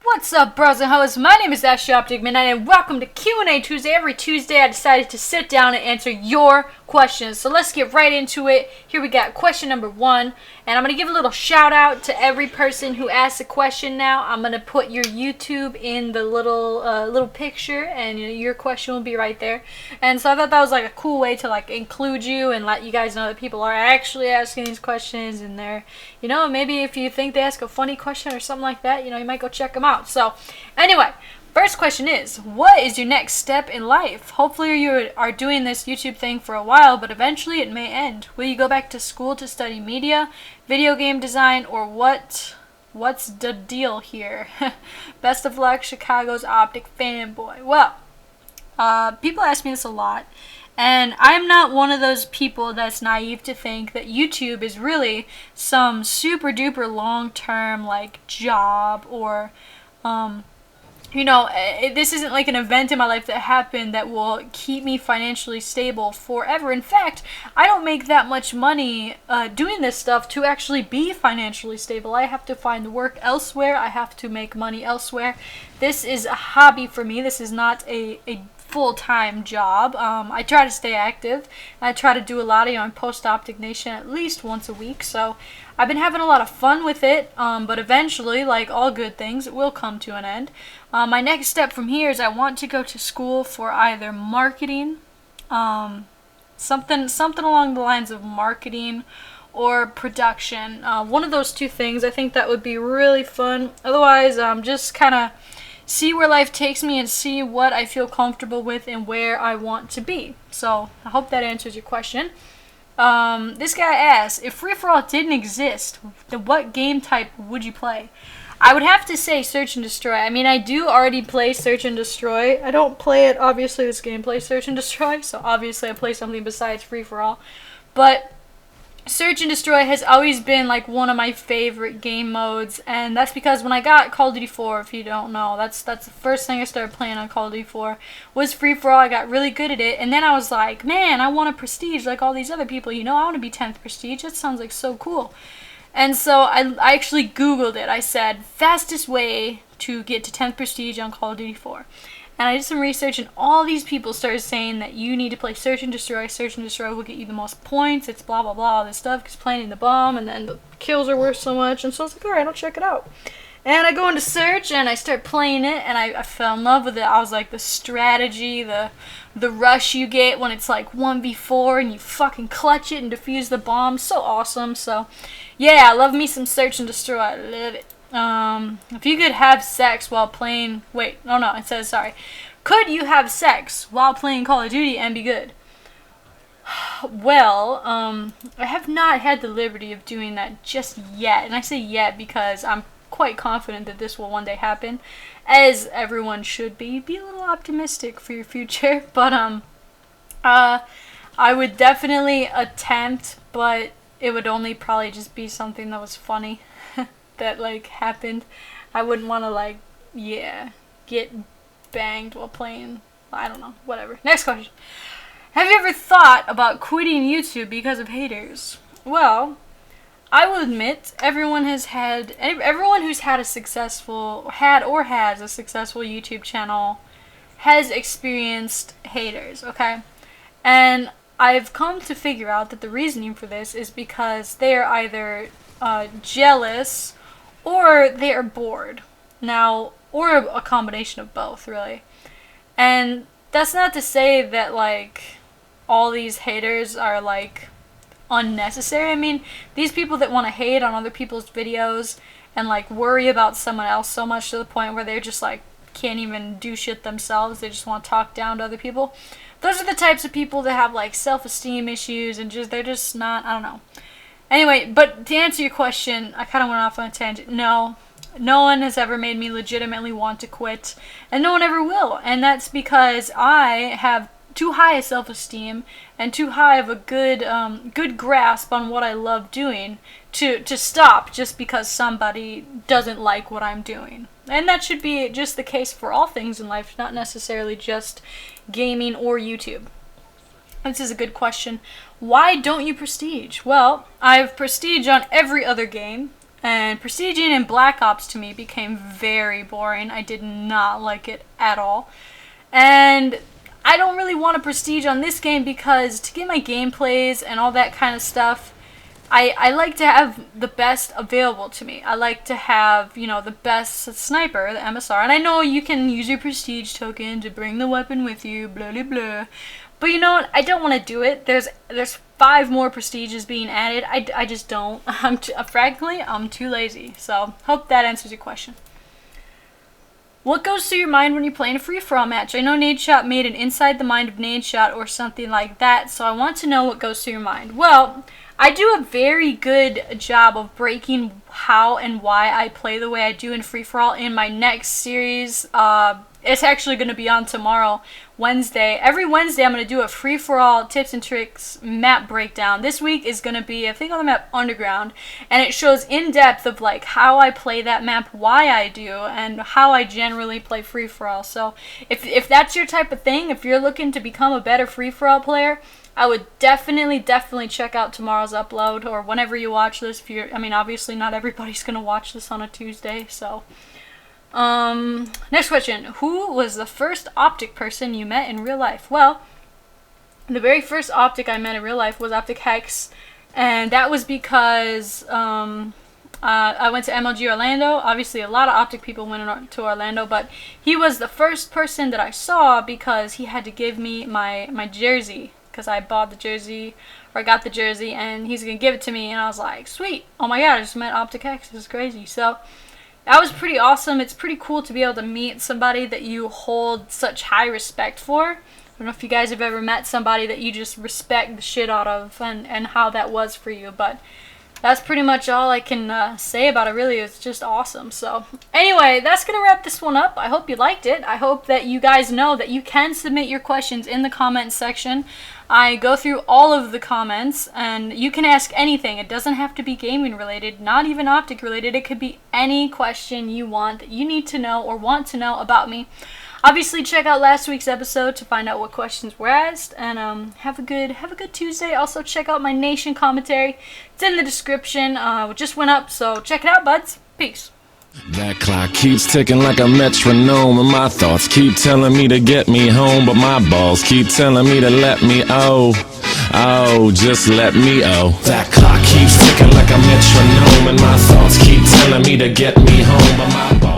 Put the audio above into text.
What's up, bros and hoes? My name is OpTic MiDNiTE, and welcome to Q&A Tuesday. Every Tuesday I decided to sit down and answer your questions. So let's get right into it. Here we got question number 1, and I'm going to give a little shout out to every person who asked a question now. I'm going to put your YouTube in the little picture, and your question will be right there. And so I thought that was like a cool way to like include you and let you guys know that people are actually asking these questions, and they're, maybe if you think they ask a funny question or something like that, you might go check them out. So anyway, first question is, what is your next step in life? Hopefully you are doing this YouTube thing for a while, but eventually it may end. Will you go back to school to study media, video game design, or what's the deal here? Best of luck, Chicago's OpTic fanboy. Well, people ask me this a lot, and I'm not one of those people that's naive to think that YouTube is really some super duper long-term like job, or this isn't like an event in my life that happened that will keep me financially stable forever. In fact, I don't make that much money doing this stuff to actually be financially stable. I have to find work elsewhere. I have to make money elsewhere. This is a hobby for me. This is not a full-time job. I try to stay active. I try to do a lot of, I post OpTic Nation at least once a week, so I've been having a lot of fun with it, but eventually, like all good things, it will come to an end. My next step from here is I want to go to school for either marketing, something along the lines of marketing, or production. One of those two things. I think that would be really fun. Otherwise, just kind of see where life takes me and see what I feel comfortable with and where I want to be. So I hope that answers your question. This guy asks, if free-for-all didn't exist, then what game type would you play? I would have to say Search and Destroy. I mean, I do already play Search and Destroy. I don't play it, obviously, this gameplay Search and Destroy, so obviously I play something besides free-for-all. But Search and Destroy has always been like one of my favorite game modes, and that's because when I got Call of Duty 4, if you don't know, that's the first thing I started playing on Call of Duty 4, was free-for-all. I got really good at it, and then I was like, man, I want a prestige like all these other people, I want to be 10th prestige, that sounds like so cool. And so I actually Googled it. I said, fastest way to get to 10th prestige on Call of Duty 4. And I did some research, and all these people started saying that you need to play Search and Destroy. Search and Destroy will get you the most points. It's blah, blah, blah, all this stuff, because planting the bomb, and then the kills are worth so much. And so I was like, alright, I'll check it out. And I go into Search, and I start playing it, and I fell in love with it. I was like, the strategy, the rush you get when it's like 1v4, and you fucking clutch it and defuse the bomb. So awesome. So, yeah, I love me some Search and Destroy. I love it. If you could have sex while playing, it says, sorry. Could you have sex while playing Call of Duty and be good? Well, I have not had the liberty of doing that just yet. And I say yet because I'm quite confident that this will one day happen, as everyone should be. Be a little optimistic for your future. But, I would definitely attempt, but it would only probably just be something that was funny. That like happened. I wouldn't want to like get banged while playing. I don't know, whatever. Next question. Have you ever thought about quitting YouTube because of haters? Well, I will admit everyone who's had a successful YouTube channel has experienced haters, okay? And I've come to figure out that the reasoning for this is because they are either jealous or they are bored. Now, or a combination of both, really. And that's not to say that, like, all these haters are, like, unnecessary. I mean, these people that want to hate on other people's videos and, like, worry about someone else so much to the point where they're just, like, can't even do shit themselves. They just want to talk down to other people. Those are the types of people that have, like, self-esteem issues and they're just not, I don't know. Anyway, but to answer your question, I kind of went off on a tangent. No one has ever made me legitimately want to quit, and no one ever will. And that's because I have too high a self-esteem and too high of a good grasp on what I love doing to stop just because somebody doesn't like what I'm doing. And that should be just the case for all things in life, not necessarily just gaming or YouTube. This is a good question. Why don't you prestige? Well, I have prestige on every other game, and prestiging in Black Ops to me became very boring. I did not like it at all. And I don't really want to prestige on this game because to get my gameplays and all that kind of stuff, I like to have the best available to me. I like to have, you know, the best sniper, the MSR. And I know you can use your prestige token to bring the weapon with you, blah, blah, blah. But you know what? I don't want to do it. There's 5 more prestiges being added. I just don't. Frankly, I'm too lazy. So, hope that answers your question. What goes through your mind when you're playing a free-for-all match? I know Nadeshot made an Inside the Mind of Nadeshot or something like that, so I want to know what goes through your mind. Well, I do a very good job of breaking how and why I play the way I do in free-for-all in my next series. It's actually going to be on tomorrow, Wednesday. Every Wednesday I'm going to do a free-for-all tips and tricks map breakdown. This week is going to be, I think, on the map Underground, and it shows in depth of like how I play that map, why I do, and how I generally play free-for-all. So if that's your type of thing, if you're looking to become a better free-for-all player, I would definitely check out tomorrow's upload or whenever you watch this. If you're, I mean, obviously not everybody's going to watch this on a Tuesday, so... Next question. Who was the first OpTic person you met in real life? Well, the very first OpTic I met in real life was OpTic Hex, and that was because I went to MLG Orlando. Obviously, a lot of OpTic people went to Orlando, but he was the first person that I saw because he had to give me my jersey, because I bought the jersey, or I got the jersey, and he's gonna give it to me, and I was like, sweet, oh my god, I just met OpTic Hex, this is crazy. So that was pretty awesome. It's pretty cool to be able to meet somebody that you hold such high respect for. I don't know if you guys have ever met somebody that you just respect the shit out of, and how that was for you, but that's pretty much all I can say about it, really. It's just awesome. So anyway, that's going to wrap this one up. I hope you liked it. I hope that you guys know that you can submit your questions in the comments section. I go through all of the comments, and you can ask anything. It doesn't have to be gaming related, not even OpTic related. It could be any question you want that you need to know or want to know about me. Obviously, check out last week's episode to find out what questions were asked, and have a good Tuesday. Also, check out my Nation commentary. It's in the description. It just went up, so check it out, buds. Peace. That clock keeps ticking like a metronome, and my thoughts keep telling me to get me home, but my balls keep telling me to let me just let me That clock keeps ticking like a metronome, and my thoughts keep telling me to get me home, but my balls